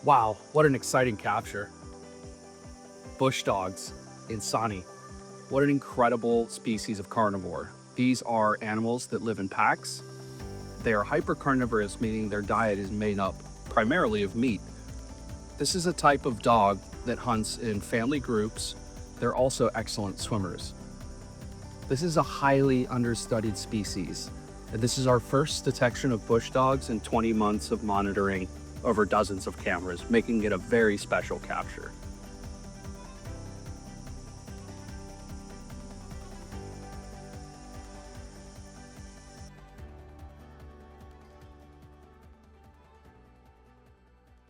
Wow, what an exciting capture. Bush dogs in Sani. What an incredible species of carnivore. These are animals that live in packs. They are hypercarnivorous, meaning their diet is made up primarily of meat. This is a type of dog that hunts in family groups. They're also excellent swimmers. This is a highly understudied species. And this is our first detection of bush dogs in 20 months of monitoring over dozens of cameras, making it a very special capture.